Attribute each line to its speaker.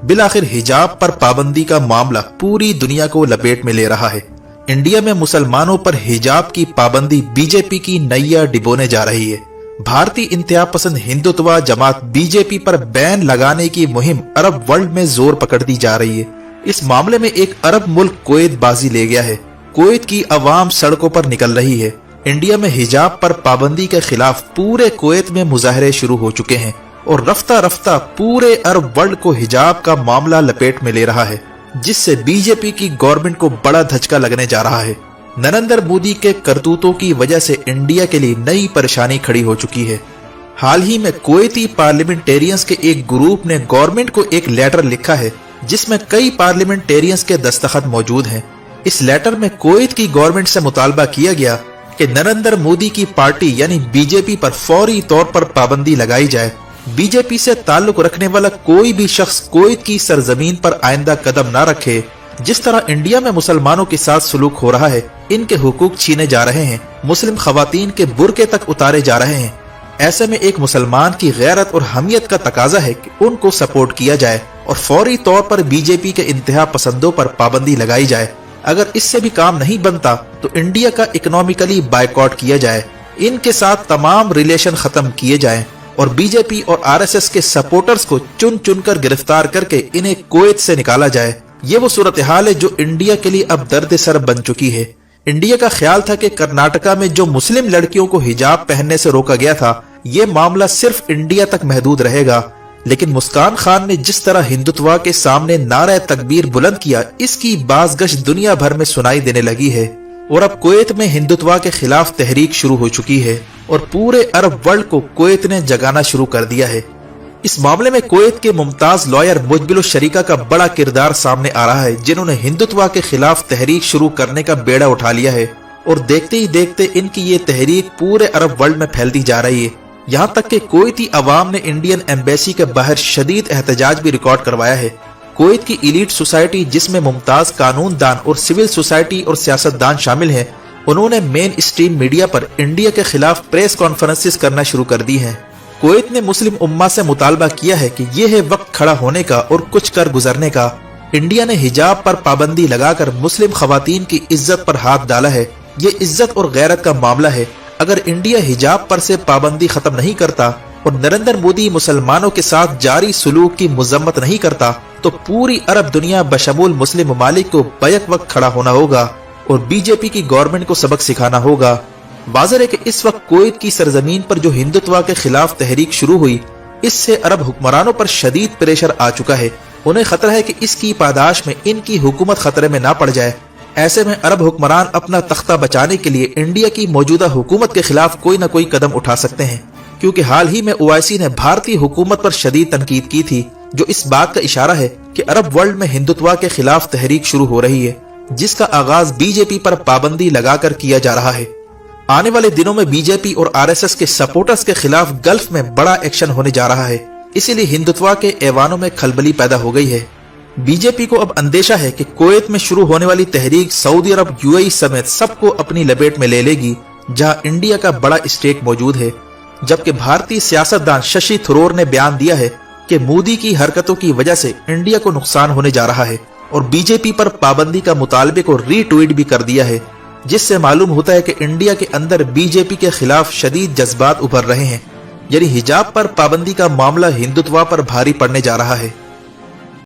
Speaker 1: बिलाखिर हिजाब पर पाबंदी का मामला पूरी दुनिया को लपेट में ले रहा है। इंडिया में मुसलमानों पर हिजाब की पाबंदी बीजेपी की नैया डिबोने जा रही है। भारतीय इंतहा पसंद हिंदुत्व जमात बीजेपी पर बैन लगाने की मुहिम अरब वर्ल्ड में जोर पकड़ती जा रही है। इस मामले में एक अरब मुल्क कुवैत बाजी ले गया है। कुवैत की अवाम सड़कों पर निकल रही है। इंडिया में हिजाब पर पाबंदी के खिलाफ पूरे कुवैत में मुजाहरे शुरू हो चुके हैं और रफ्ता रफ्ता पूरे अरब वर्ल्ड को हिजाब का मामला लपेट में ले रहा है, जिससे बीजेपी की गवर्नमेंट को बड़ा धचका लगने जा रहा है। नरेंद्र मोदी के करतूतों की वजह से इंडिया के लिए नई परेशानी खड़ी हो चुकी है। हाल ही में कुवैती पार्लियामेंटेरियंस के एक ग्रुप ने गवर्नमेंट को एक लेटर लिखा है जिसमें कई पार्लियामेंटेरियंस के दस्तखत मौजूद हैं। इस लेटर में कुवैत की गवर्नमेंट से मुतालबा किया गया कि नरेंद्र मोदी की पार्टी यानी बीजेपी पर फौरी तौर पर पाबंदी लगाई जाए। बीजेपी से ताल्लुक रखने वाला कोई भी शख्स कुवैत की सरजमीन पर आइंदा कदम न रखे। जिस तरह इंडिया में मुसलमानों के साथ सलूक हो रहा है, इनके हुकूक छीने जा रहे हैं, मुस्लिम खवातीन के बुरके तक उतारे जा रहे हैं। ऐसे में एक मुसलमान की गैरत और हमियत का तकाजा है कि उनको सपोर्ट किया जाए और फौरी तौर पर बीजेपी के इंतहा पसंदों पर पाबंदी लगाई जाए। अगर इससे भी काम नहीं बनता तो इंडिया का इकोनॉमिकली बायकॉट किया जाए, इनके साथ तमाम रिलेशन खत्म किए जाएं और बीजेपी और आरएसएस के सपोर्टर्स को चुन चुन कर गिरफ्तार करके इन्हें कुवैत से निकाला जाए। ये वो सूरत हाल है जो इंडिया के लिए अब दर्द सर बन चुकी है। इंडिया का ख्याल था कि कर्नाटका में जो मुस्लिम लड़कियों को हिजाब पहनने से रोका गया था, ये मामला सिर्फ इंडिया तक महदूद रहेगा, लेकिन मुस्कान खान ने जिस तरह हिंदुत्व के सामने नारे तकबीर बुलंद किया, इसकी बाज़गश दुनिया भर में सुनाई देने लगी है और अब कुवैत में हिंदुत्व के खिलाफ तहरीक शुरू हो चुकी है और पूरे अरब वर्ल्ड को कुवैत ने जगाना शुरू कर दिया है। इस मामले में कुवैत के मुमताज लॉयर मुजबिल शरीका का बड़ा किरदार सामने आ रहा है, जिन्होंने हिंदुत्व के खिलाफ तहरीक शुरू करने का बेड़ा उठा लिया है और देखते ही देखते इनकी ये तहरीक पूरे अरब वर्ल्ड में फैलती जा रही है। यहाँ तक कि कुवैती अवाम ने इंडियन एम्बेसी के बाहर शदीद एहतजाज भी रिकॉर्ड करवाया है। कुवैत की इलीट सोसाइटी, जिसमें मुमताज कानून दान और सिविल सोसाइटी और सियासतदान शामिल हैं, उन्होंने मेन स्ट्रीम मीडिया पर इंडिया के खिलाफ प्रेस कॉन्फ्रेंसेस करना शुरू कर दी हैं। कुवैत ने मुस्लिम उम्मा से मुतालबा किया है कि यह है वक्त खड़ा होने का और कुछ कर गुजरने का। इंडिया ने हिजाब पर पाबंदी लगाकर मुस्लिम खवातीन की इज्जत पर हाथ डाला है। ये इज्जत और गैरत का मामला है। अगर इंडिया हिजाब पर से पाबंदी खत्म नहीं करता और नरेंद्र मोदी मुसलमानों के साथ जारी सलूक की मजम्मत नहीं करता तो पूरी अरब दुनिया बशमूल मुस्लिम ममालिक को बैक वक्त खड़ा होना होगा और बीजेपी की गवर्नमेंट को सबक सिखाना होगा। वाज़ेह है कि इस वक्त कुवैत की सरजमीन पर जो हिंदुत्व के खिलाफ तहरीक शुरू हुई, इससे अरब हुक्मरानों पर शदीद प्रेशर आ चुका है। उन्हें खतरा है कि इसकी पादाश में इनकी हुकूमत खतरे में ना पड़ जाए। ऐसे में अरब हुक्मरान अपना तख्ता बचाने के लिए इंडिया की मौजूदा हुकूमत के खिलाफ कोई न कोई कदम उठा सकते हैं, क्योंकि हाल ही में ओआईसी ने भारतीय हुकूमत पर शदीद तनकीद की थी, जो इस बात का इशारा है कि अरब वर्ल्ड में हिंदुत्व के खिलाफ तहरीक शुरू हो रही है, जिसका आगाज बीजेपी पर पाबंदी लगाकर किया जा रहा है। आने वाले दिनों में बीजेपी और आरएसएस के सपोर्टर्स के खिलाफ गल्फ में बड़ा एक्शन होने जा रहा है, इसीलिए हिंदुत्व के ऐवानों में खलबली पैदा हो गई है। बीजेपी को अब अंदेशा है कि कुवैत में शुरू होने वाली तहरीक सऊदी अरब, यूएई समेत सबको अपनी लपेट में ले लेगी, जहां इंडिया का बड़ा स्टेक मौजूद है। जबकि भारतीय सियासतदान शशि थरूर ने बयान दिया है कि मोदी की हरकतों की वजह से इंडिया को नुकसान होने जा रहा है और बीजेपी पर पाबंदी का मुतालबे को रीट्वीट भी कर दिया है, जिससे मालूम होता है कि इंडिया के अंदर बीजेपी के खिलाफ शदीद जज्बात उभर रहे हैं। यानी हिजाब पर पाबंदी का मामला हिंदुत्व पर भारी पड़ने जा रहा है।